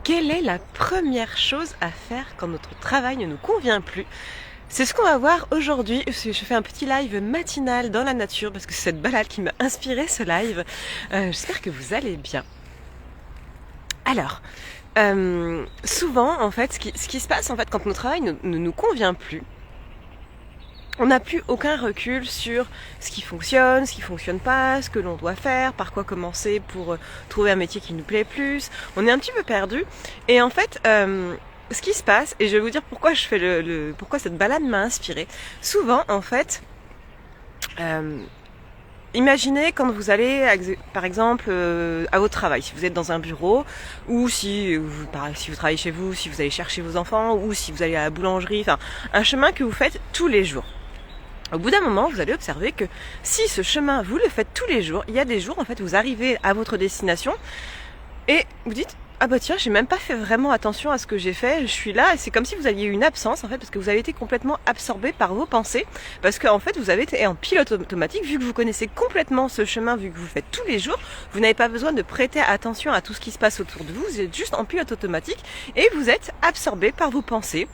Quelle est la première chose à faire quand notre travail ne nous convient plus? C'est ce qu'on va voir aujourd'hui. Je fais un petit live matinal dans la nature parce que c'est cette balade qui m'a inspiré ce live. J'espère que vous allez bien. Alors, souvent, en fait, ce qui se passe en fait quand notre travail ne nous convient plus, on n'a plus aucun recul sur ce qui fonctionne pas, ce que l'on doit faire, par quoi commencer pour trouver un métier qui nous plaît plus. On est un petit peu perdu. Et en fait, ce qui se passe, et je vais vous dire pourquoi je fais pourquoi cette balade m'a inspirée. Souvent, en fait, imaginez quand vous allez, par exemple, à votre travail, si vous êtes dans un bureau, ou si vous travaillez chez vous, si vous allez chercher vos enfants, ou si vous allez à la boulangerie, enfin, un chemin que vous faites tous les jours. Au bout d'un moment, vous allez observer que si ce chemin, vous le faites tous les jours, il y a des jours, en fait, vous arrivez à votre destination et vous dites « Ah bah tiens, j'ai même pas fait vraiment attention à ce que j'ai fait, je suis là » et c'est comme si vous aviez eu une absence, en fait, parce que vous avez été complètement absorbé par vos pensées, parce qu'en fait, vous avez été en pilote automatique, vu que vous connaissez complètement ce chemin, vu que vous le faites tous les jours, vous n'avez pas besoin de prêter attention à tout ce qui se passe autour de vous, vous êtes juste en pilote automatique et vous êtes absorbé par vos pensées.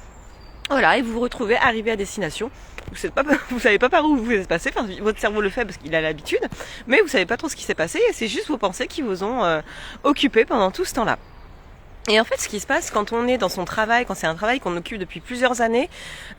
Voilà, et vous vous retrouvez arrivé à destination. Vous savez pas par où vous êtes passé, enfin, votre cerveau le fait parce qu'il a l'habitude, mais vous savez pas trop ce qui s'est passé et c'est juste vos pensées qui vous ont occupé pendant tout ce temps-là. Et en fait, ce qui se passe quand on est dans son travail, quand c'est un travail qu'on occupe depuis plusieurs années,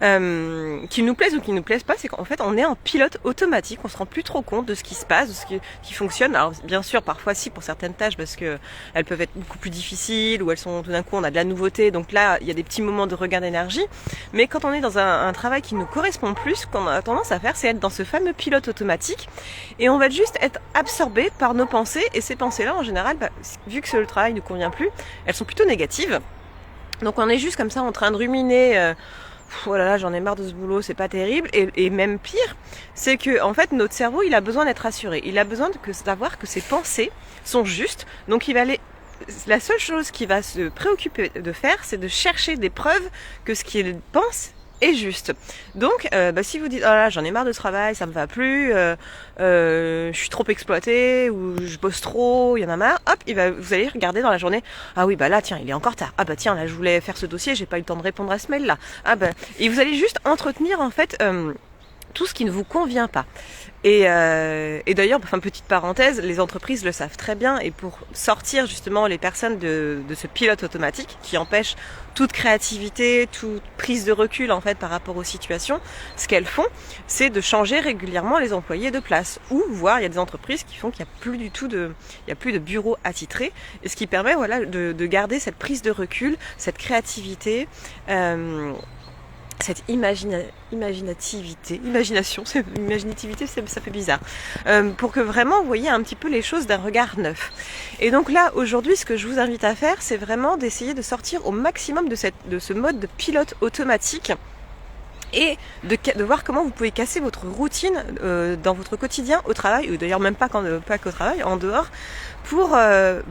qu'il nous plaise ou qu'il nous plaise pas, c'est qu'en fait, on est en pilote automatique, on se rend plus trop compte de ce qui se passe, de ce qui fonctionne. Alors, bien sûr, parfois, si, pour certaines tâches, parce que elles peuvent être beaucoup plus difficiles, ou elles sont, tout d'un coup, on a de la nouveauté, donc là, il y a des petits moments de regain d'énergie. Mais quand on est dans un travail qui nous correspond plus, ce qu'on a tendance à faire, c'est être dans ce fameux pilote automatique, et on va juste être absorbé par nos pensées, et ces pensées-là, en général, vu que le travail ne convient plus, elles sont plutôt négatives. Donc on est juste comme ça en train de ruminer oh là là, j'en ai marre de ce boulot, c'est pas terrible. Et même pire, c'est que en fait notre cerveau il a besoin d'être rassuré. Il a besoin de savoir que ses pensées sont justes. Donc il va la seule chose qu'il va se préoccuper de faire, c'est de chercher des preuves que ce qu'il pense est juste. Donc, si vous dites, oh là, j'en ai marre de ce travail, ça me va plus, je suis trop exploité, ou je bosse trop, il y en a marre, hop, vous allez regarder dans la journée, ah oui, bah là, tiens, il est encore tard, ah bah tiens, là, je voulais faire ce dossier, j'ai pas eu le temps de répondre à ce mail-là, ah bah, et vous allez juste entretenir, en fait, tout ce qui ne vous convient pas. Et d'ailleurs, enfin, petite parenthèse, les entreprises le savent très bien et pour sortir justement les personnes de ce pilote automatique qui empêche toute créativité, toute prise de recul en fait par rapport aux situations, ce qu'elles font, c'est de changer régulièrement les employés de place. Ou voire il y a des entreprises qui font qu'il n'y a plus du tout il y a plus de bureaux attitrés, et ce qui permet voilà de garder cette prise de recul, cette créativité. Cette imagination, ça fait bizarre, pour que vraiment vous voyez un petit peu les choses d'un regard neuf. Et donc là, aujourd'hui, ce que je vous invite à faire, c'est vraiment d'essayer de sortir au maximum de ce mode de pilote automatique et de voir comment vous pouvez casser votre routine dans votre quotidien au travail, ou d'ailleurs même pas qu'au travail, en dehors, pour un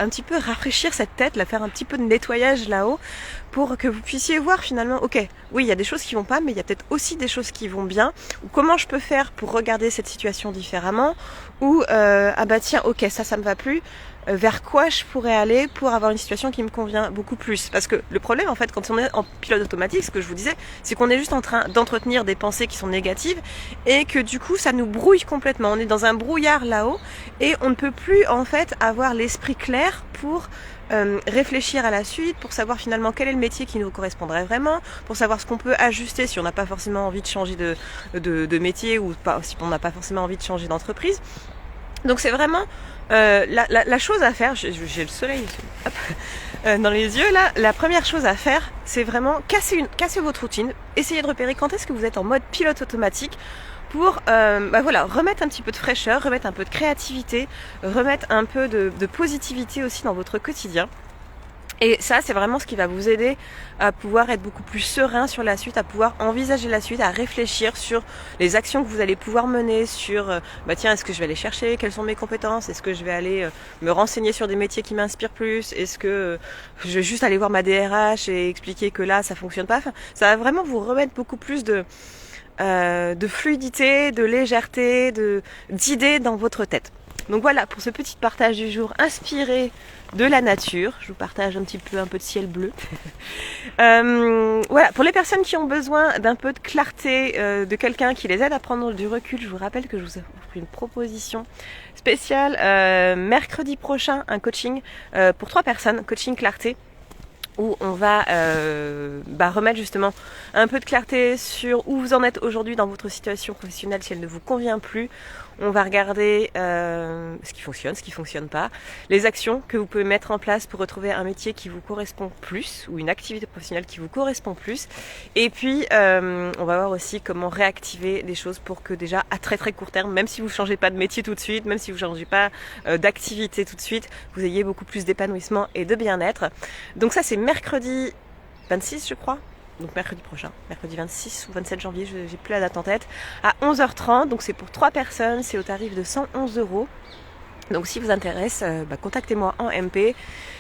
petit peu rafraîchir cette tête, faire un petit peu de nettoyage là-haut, pour que vous puissiez voir finalement, ok, oui, il y a des choses qui vont pas, mais il y a peut-être aussi des choses qui vont bien, ou comment je peux faire pour regarder cette situation différemment, ou ah bah tiens, ok, ça me va plus, vers quoi je pourrais aller pour avoir une situation qui me convient beaucoup plus. Parce que le problème, en fait, quand on est en pilote automatique, ce que je vous disais, c'est qu'on est juste en train d'entretenir des pensées qui sont négatives et que du coup, ça nous brouille complètement. On est dans un brouillard là-haut et on ne peut plus, en fait, avoir l'esprit clair pour réfléchir à la suite, pour savoir finalement quel est le métier qui nous correspondrait vraiment, pour savoir ce qu'on peut ajuster si on n'a pas forcément envie de changer de métier, ou pas, si on n'a pas forcément envie de changer d'entreprise. Donc c'est vraiment la chose à faire, j'ai le soleil dans les yeux là, la première chose à faire, c'est vraiment casser votre routine, essayer de repérer quand est-ce que vous êtes en mode pilote automatique pour remettre un petit peu de fraîcheur, remettre un peu de créativité, remettre un peu de positivité aussi dans votre quotidien. Et ça, c'est vraiment ce qui va vous aider à pouvoir être beaucoup plus serein sur la suite, à pouvoir envisager la suite, à réfléchir sur les actions que vous allez pouvoir mener, sur est-ce que je vais aller chercher, quelles sont mes compétences, est-ce que je vais aller me renseigner sur des métiers qui m'inspirent plus, est-ce que je vais juste aller voir ma DRH et expliquer que là, ça fonctionne pas. Enfin, ça va vraiment vous remettre beaucoup plus de fluidité, de légèreté, d'idées dans votre tête. Donc voilà, pour ce petit partage du jour inspiré de la nature, je vous partage un peu de ciel bleu. Voilà, pour les personnes qui ont besoin d'un peu de clarté, de quelqu'un qui les aide à prendre du recul, je vous rappelle que je vous offre une proposition spéciale mercredi prochain, un coaching pour 3 personnes, coaching clarté, où on va remettre justement un peu de clarté sur où vous en êtes aujourd'hui dans votre situation professionnelle si elle ne vous convient plus. On va regarder ce qui fonctionne pas, les actions que vous pouvez mettre en place pour retrouver un métier qui vous correspond plus ou une activité professionnelle qui vous correspond plus. Et puis on va voir aussi comment réactiver des choses pour que déjà à très très court terme, même si vous ne changez pas de métier tout de suite, même si vous ne changez pas d'activité tout de suite, vous ayez beaucoup plus d'épanouissement et de bien-être. Donc ça c'est mercredi 26 je crois. Donc mercredi prochain, mercredi 26 ou 27 janvier, j'ai plus la date en tête, à 11h30, donc c'est pour 3 personnes, c'est au tarif de 111 €. Donc si vous intéresse, contactez-moi en MP.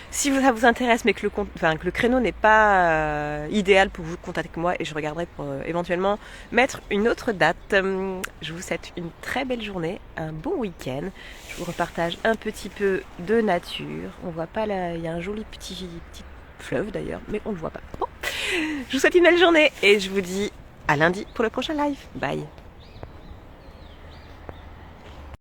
Si ça vous intéresse mais que le créneau n'est pas idéal pour vous, contactez-moi et je regarderai pour éventuellement mettre une autre date. Je vous souhaite une très belle journée, un bon week-end. Je vous repartage un petit peu de nature. On voit pas là, il y a un joli petit fleuve d'ailleurs, mais on ne le voit pas. Bon. Je vous souhaite une belle journée et je vous dis à lundi pour le prochain live. Bye.